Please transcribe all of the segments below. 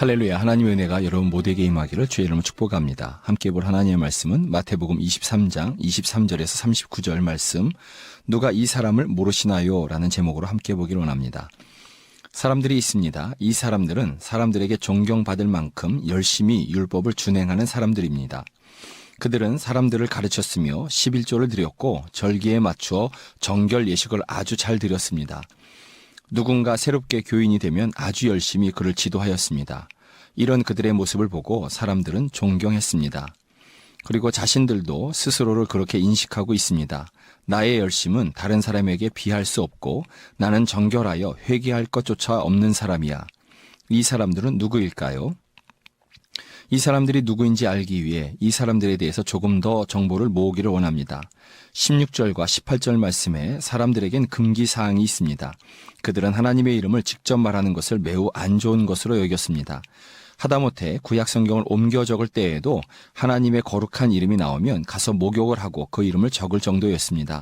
할렐루야. 하나님의 은혜가 여러분 모두에게 임하기를 주의 이름으로 축복합니다. 함께 볼 하나님의 말씀은 마태복음 23장 23절에서 39절 말씀, 누가 이 사람을 모르시나요? 라는 제목으로 함께 보기를 원합니다. 사람들이 있습니다. 이 사람들은 사람들에게 존경받을 만큼 열심히 율법을 준행하는 사람들입니다. 그들은 사람들을 가르쳤으며 11조를 드렸고 절기에 맞추어 정결 예식을 아주 잘 드렸습니다. 누군가 새롭게 교인이 되면 아주 열심히 그를 지도하였습니다. 이런 그들의 모습을 보고 사람들은 존경했습니다. 그리고 자신들도 스스로를 그렇게 인식하고 있습니다. 나의 열심은 다른 사람에게 비할 수 없고 나는 정결하여 회개할 것조차 없는 사람이야. 이 사람들은 누구일까요? 이 사람들이 누구인지 알기 위해 이 사람들에 대해서 조금 더 정보를 모으기를 원합니다. 16절과 18절 말씀에 사람들에겐 금기사항이 있습니다. 그들은 하나님의 이름을 직접 말하는 것을 매우 안 좋은 것으로 여겼습니다. 하다못해 구약성경을 옮겨 적을 때에도 하나님의 거룩한 이름이 나오면 가서 목욕을 하고 그 이름을 적을 정도였습니다.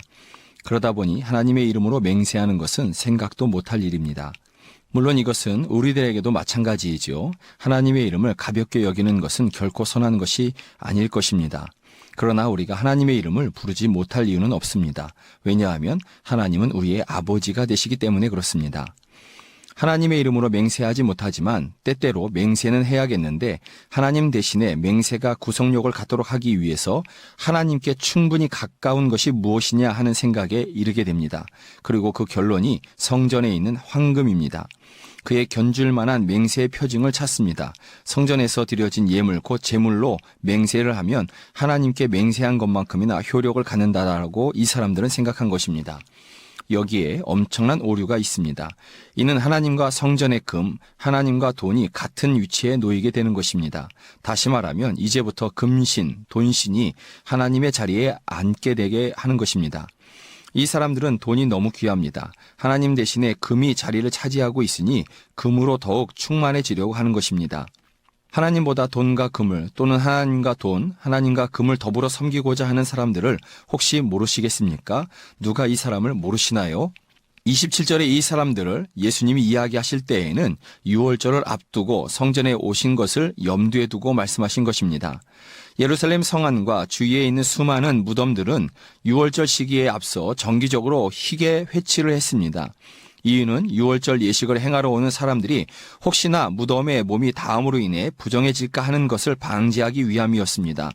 그러다 보니 하나님의 이름으로 맹세하는 것은 생각도 못할 일입니다. 물론 이것은 우리들에게도 마찬가지이지요. 하나님의 이름을 가볍게 여기는 것은 결코 선한 것이 아닐 것입니다. 그러나 우리가 하나님의 이름을 부르지 못할 이유는 없습니다. 왜냐하면 하나님은 우리의 아버지가 되시기 때문에 그렇습니다. 하나님의 이름으로 맹세하지 못하지만 때때로 맹세는 해야겠는데 하나님 대신에 맹세가 구속력을 갖도록 하기 위해서 하나님께 충분히 가까운 것이 무엇이냐 하는 생각에 이르게 됩니다. 그리고 그 결론이 성전에 있는 황금입니다. 그의 견줄 만한 맹세의 표징을 찾습니다. 성전에서 드려진 예물 곧 제물로 맹세를 하면 하나님께 맹세한 것만큼이나 효력을 갖는다라고 이 사람들은 생각한 것입니다. 여기에 엄청난 오류가 있습니다. 이는 하나님과 성전의 금, 하나님과 돈이 같은 위치에 놓이게 되는 것입니다. 다시 말하면 이제부터 금신, 돈신이 하나님의 자리에 앉게 되게 하는 것입니다. 이 사람들은 돈이 너무 귀합니다. 하나님 대신에 금이 자리를 차지하고 있으니 금으로 더욱 충만해지려고 하는 것입니다. 하나님보다 돈과 금을 또는 하나님과 돈, 하나님과 금을 더불어 섬기고자 하는 사람들을 혹시 모르시겠습니까? 누가 이 사람을 모르시나요? 27절에 이 사람들을 예수님이 이야기하실 때에는 유월절을 앞두고 성전에 오신 것을 염두에 두고 말씀하신 것입니다. 예루살렘 성안과 주위에 있는 수많은 무덤들은 유월절 시기에 앞서 정기적으로 희게 회치를 했습니다. 이유는 유월절 예식을 행하러 오는 사람들이 혹시나 무덤에 몸이 닿음으로 인해 부정해질까 하는 것을 방지하기 위함이었습니다.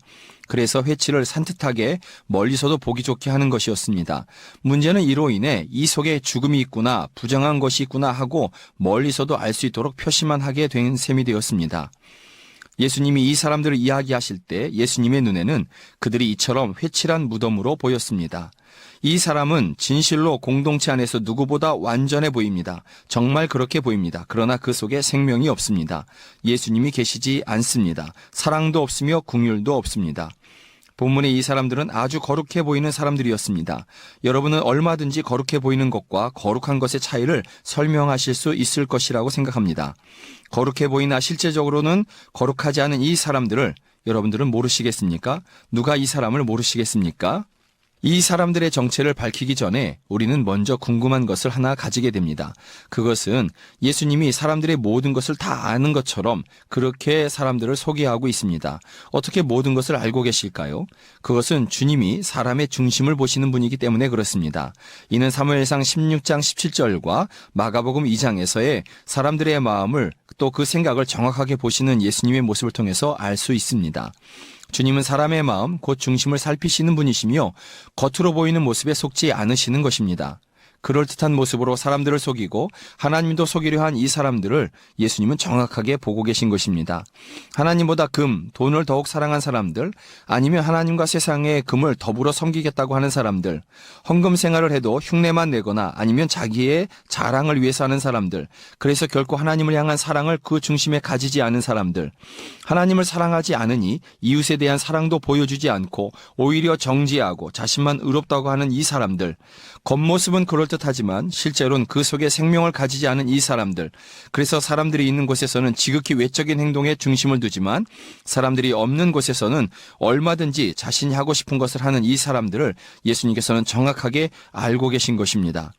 그래서 회치를 산뜻하게 멀리서도 보기 좋게 하는 것이었습니다. 문제는 이로 인해 이 속에 죽음이 있구나, 부정한 것이 있구나 하고 멀리서도 알 수 있도록 표시만 하게 된 셈이 되었습니다. 예수님이 이 사람들을 이야기하실 때 예수님의 눈에는 그들이 이처럼 회칠한 무덤으로 보였습니다. 이 사람은 진실로 공동체 안에서 누구보다 완전해 보입니다. 정말 그렇게 보입니다. 그러나 그 속에 생명이 없습니다. 예수님이 계시지 않습니다. 사랑도 없으며 긍휼도 없습니다. 본문에 이 사람들은 아주 거룩해 보이는 사람들이었습니다. 여러분은 얼마든지 거룩해 보이는 것과 거룩한 것의 차이를 설명하실 수 있을 것이라고 생각합니다. 거룩해 보이나 실제적으로는 거룩하지 않은 이 사람들을 여러분들은 모르시겠습니까? 누가 이 사람을 모르시겠습니까? 이 사람들의 정체를 밝히기 전에 우리는 먼저 궁금한 것을 하나 가지게 됩니다. 그것은 예수님이 사람들의 모든 것을 다 아는 것처럼 그렇게 사람들을 소개하고 있습니다. 어떻게 모든 것을 알고 계실까요? 그것은 주님이 사람의 중심을 보시는 분이기 때문에 그렇습니다. 이는 사무엘상 16장 17절과 마가복음 2장에서의 사람들의 마음을 또 그 생각을 정확하게 보시는 예수님의 모습을 통해서 알 수 있습니다. 주님은 사람의 마음, 곧 중심을 살피시는 분이시며 겉으로 보이는 모습에 속지 않으시는 것입니다. 그럴듯한 모습으로 사람들을 속이고 하나님도 속이려 한 이 사람들을 예수님은 정확하게 보고 계신 것입니다. 하나님보다 금, 돈을 더욱 사랑한 사람들, 아니면 하나님과 세상의 금을 더불어 섬기겠다고 하는 사람들, 헌금 생활을 해도 흉내만 내거나 아니면 자기의 자랑을 위해서 하는 사람들, 그래서 결코 하나님을 향한 사랑을 그 중심에 가지지 않은 사람들, 하나님을 사랑하지 않으니 이웃에 대한 사랑도 보여주지 않고 오히려 정지하고 자신만 의롭다고 하는 이 사람들, 겉모습은 그럴듯하지만 실제로는 그 속에 생명을 가지지 않은 이 사람들, 그래서 사람들이 있는 곳에서는 지극히 외적인 행동에 중심을 두지만 사람들이 없는 곳에서는 얼마든지 자신이 하고 싶은 것을 하는 이 사람들을 예수님께서는 정확하게 알고 계신 것입니다.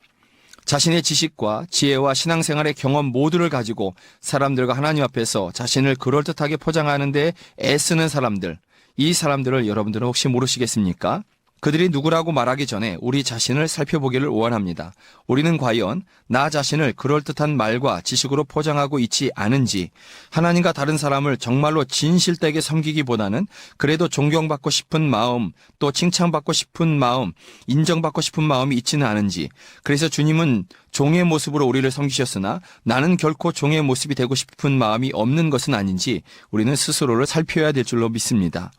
자신의 지식과 지혜와 신앙생활의 경험 모두를 가지고 사람들과 하나님 앞에서 자신을 그럴듯하게 포장하는 데 애쓰는 사람들, 이 사람들을 여러분들은 혹시 모르시겠습니까? 그들이 누구라고 말하기 전에 우리 자신을 살펴보기를 원합니다. 우리는 과연 나 자신을 그럴듯한 말과 지식으로 포장하고 있지 않은지, 하나님과 다른 사람을 정말로 진실되게 섬기기보다는 그래도 존경받고 싶은 마음, 또 칭찬받고 싶은 마음, 인정받고 싶은 마음이 있지는 않은지, 그래서 주님은 종의 모습으로 우리를 섬기셨으나 나는 결코 종의 모습이 되고 싶은 마음이 없는 것은 아닌지 우리는 스스로를 살펴야 될 줄로 믿습니다.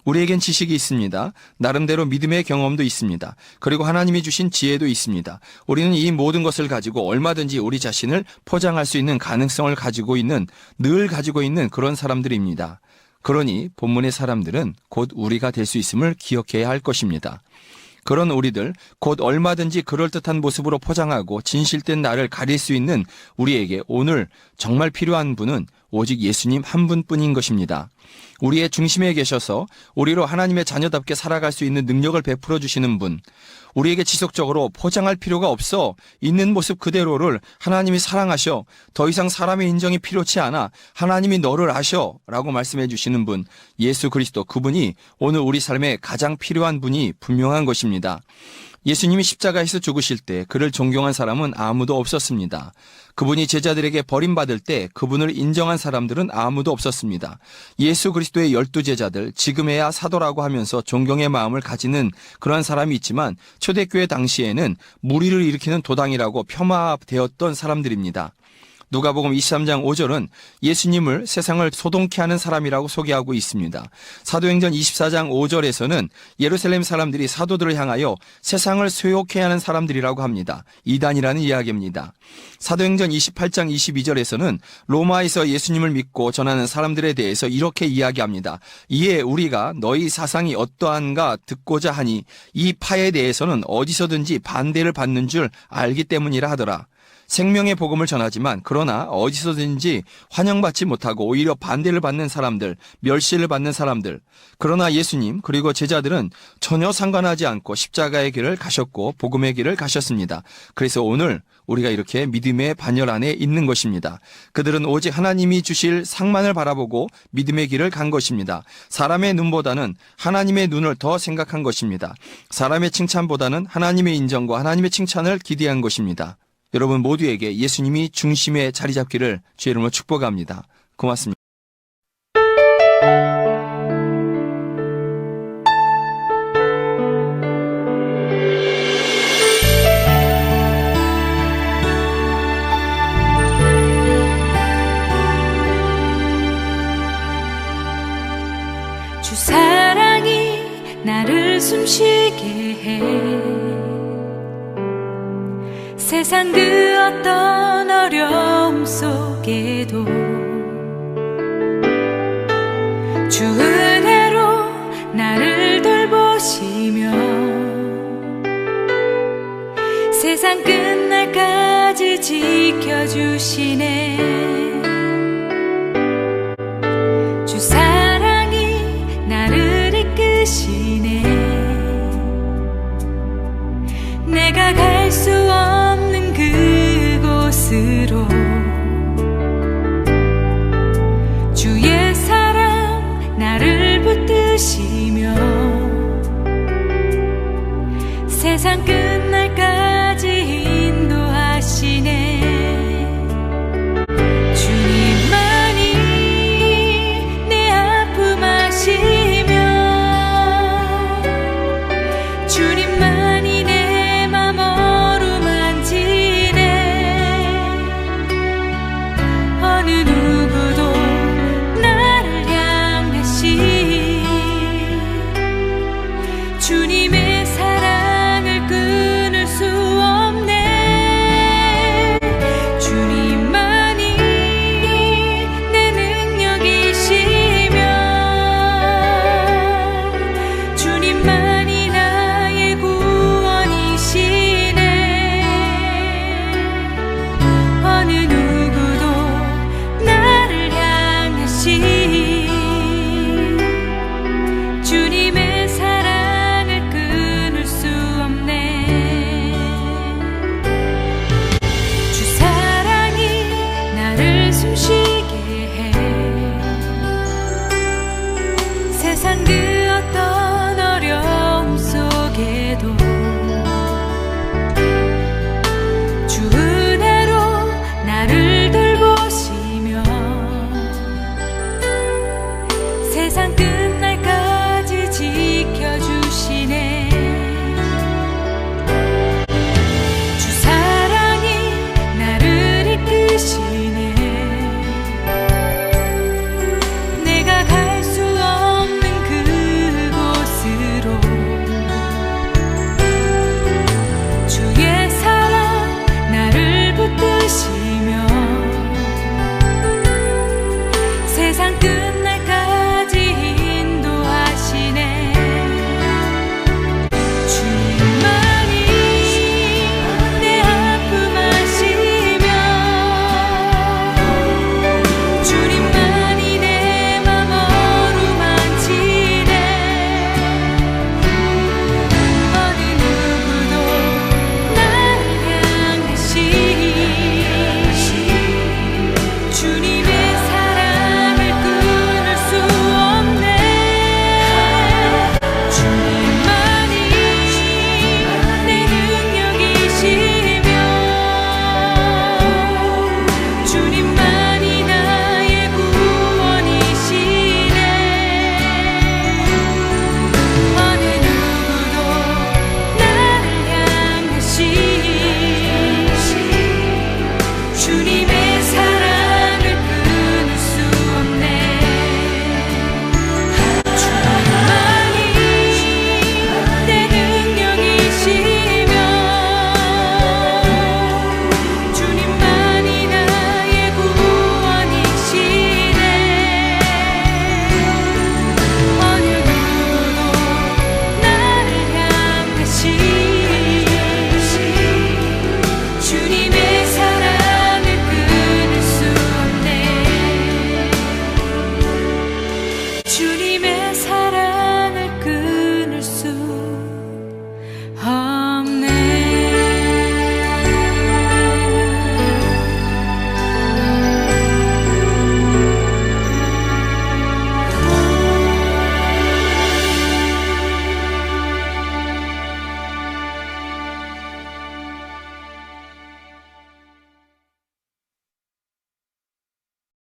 우리에겐 지식이 있습니다. 나름대로 믿음의 경험도 있습니다. 그리고 하나님이 주신 지혜도 있습니다. 우리는 이 모든 것을 가지고 얼마든지 우리 자신을 포장할 수 있는 가능성을 늘 가지고 있는 그런 사람들입니다. 그러니 본문의 사람들은 곧 우리가 될 수 있음을 기억해야 할 것입니다. 그런 우리들, 곧 얼마든지 그럴듯한 모습으로 포장하고 진실된 나를 가릴 수 있는 우리에게 오늘 정말 필요한 분은 오직 예수님 한 분뿐인 것입니다. 우리의 중심에 계셔서 우리로 하나님의 자녀답게 살아갈 수 있는 능력을 베풀어 주시는 분, 우리에게 지속적으로 포장할 필요가 없어 있는 모습 그대로를 하나님이 사랑하셔 더 이상 사람의 인정이 필요치 않아 하나님이 너를 아셔 라고 말씀해 주시는 분, 예수 그리스도, 그분이 오늘 우리 삶에 가장 필요한 분이 분명한 것입니다. 예수님이 십자가에서 죽으실 때 그를 존경한 사람은 아무도 없었습니다. 그분이 제자들에게 버림받을 때 그분을 인정한 사람들은 아무도 없었습니다. 예수 그리스도의 12제자들, 지금에야 사도라고 하면서 존경의 마음을 가지는 그런 사람이 있지만 초대교회 당시에는 무리를 일으키는 도당이라고 폄하되었던 사람들입니다. 누가복음 23장 5절은 예수님을 세상을 소동케 하는 사람이라고 소개하고 있습니다. 사도행전 24장 5절에서는 예루살렘 사람들이 사도들을 향하여 세상을 쇠욕케 하는 사람들이라고 합니다. 이단이라는 이야기입니다. 사도행전 28장 22절에서는 로마에서 예수님을 믿고 전하는 사람들에 대해서 이렇게 이야기합니다. 이에 우리가 너희 사상이 어떠한가 듣고자 하니 이 파에 대해서는 어디서든지 반대를 받는 줄 알기 때문이라 하더라. 생명의 복음을 전하지만 그러나 어디서든지 환영받지 못하고 오히려 반대를 받는 사람들, 멸시를 받는 사람들. 그러나 예수님 그리고 제자들은 전혀 상관하지 않고 십자가의 길을 가셨고 복음의 길을 가셨습니다. 그래서 오늘 우리가 이렇게 믿음의 반열 안에 있는 것입니다. 그들은 오직 하나님이 주실 상만을 바라보고 믿음의 길을 간 것입니다. 사람의 눈보다는 하나님의 눈을 더 생각한 것입니다. 사람의 칭찬보다는 하나님의 인정과 하나님의 칭찬을 기대한 것입니다. 여러분 모두에게 예수님이 중심에 자리 잡기를 주의 이름으로 축복합니다. 고맙습니다. 주 사랑이 나를 숨쉬게 해 세상 그 어떤 어려움 속에도 주 은혜로 나를 돌보시며 세상 끝날까지 지켜주시네.